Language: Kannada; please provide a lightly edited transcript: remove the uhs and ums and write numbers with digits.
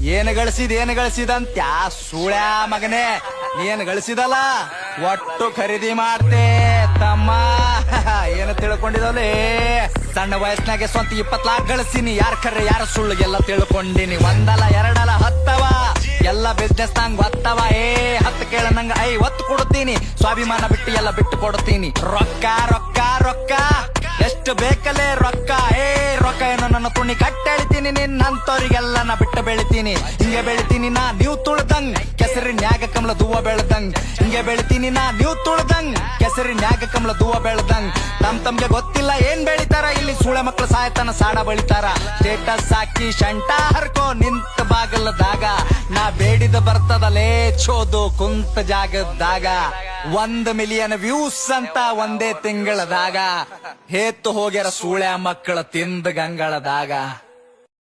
ಏನ್ ಗಳಿಸಿದಂತ್ಯ ಸುಳ್ಯ ಮಗನೇ, ನೀನ್ ಗಳಿಸಿದಲ್ಲ ಒಟ್ಟು ಖರೀದಿ ಮಾಡ್ತೆ ತಮ್ಮ. ಏನು ತಿಳ್ಕೊಂಡಿದಲೇ, ಸಣ್ಣ ವಯಸ್ಸಿನಾಗೆ ಸ್ವಂತ 20 ಲಾಖ ಗಳಿಸಿನಿ. ಯಾರ ಕರ್ರೆ ಯಾರ ಸುಳ್ಳು ಎಲ್ಲ ತಿಳ್ಕೊಂಡಿನಿ. ಒಂದಲ್ಲ ಎರಡಲ್ಲ ಹತ್ತವ ಎಲ್ಲ ಬಿಸ್ನೆಸ್ ನಂಗ್ ಒತ್ತವ. 10 ಕೇಳ ನಂಗ 50 ಕೊಡ್ತೀನಿ. ಸ್ವಾಭಿಮಾನ ಬಿಟ್ಟು ಎಲ್ಲ ಬಿಟ್ಟು ಕೊಡ್ತೀನಿ. ರೊಕ್ಕ ರೊಕ್ಕ ರೊಕ್ಕ ಎಷ್ಟು ಬೇಕಲೇ ರೊಕ್ಕ. ರೊಕ್ಕ ಏನೋ ನನ್ನ ತುಣಿ ಕಟ್ಟೆಳಿತೀನಿ. ನಿನ್ನಂತವ್ರಿಗೆಲ್ಲ ನಾ ಬಿಟ್ಟು ಬೆಳಿತೀನಿ. ಹಿಂಗೆ ಬೆಳಿತೀನಿ ನಾ ನೀವು ತುಳ್ದಂಗ್, ಕೆಸರಿನ್ಯಾಗ ಕಮಲ ದೂವ ಬೆಳ್ದಂಗ್. ಹಿಂಗೆ ಬೆಳಿತೀನಿ ನಾ ನೀವು ತುಳ್ದಂಗ್, ಕೆಸರಿನ್ಯಾಗ ಕಮಲ ದೂವ ಬೆಳ್ದಂಗ್. ತಮ್ಗೆ ಗೊತ್ತಿಲ್ಲ ಏನ್ ಬೆಳಿತಾರ ಇಲ್ಲಿ ಸುಳೆ ಮಕ್ಳು ಸಾಯ್ತಾನ ಸಾಡ ಬಳಿತಾರ. ಸ್ಟೇಟಸ್ ಹಾಕಿ ಶಂಟ ಹರ್ಕೋ ನಿಂತ ಬಾಗಲದಾಗ. ನಾ ಬೇಡಿದ ಬರ್ತದಲೇ ಚೋದು ಕುಂತ ಜಾಗದಾಗ. 1 ಮಿಲಿಯನ್ ವ್ಯೂಸ್ ಅಂತ ಒಂದೇ ತಿಂಗಳದಾಗ. ಹೇತ್ತು ಹೋಗ್ಯಾರ ಸುಳ್ಯ ಮಕ್ಕಳ ತಿಂದ ಗಂಗಳದಾಗ.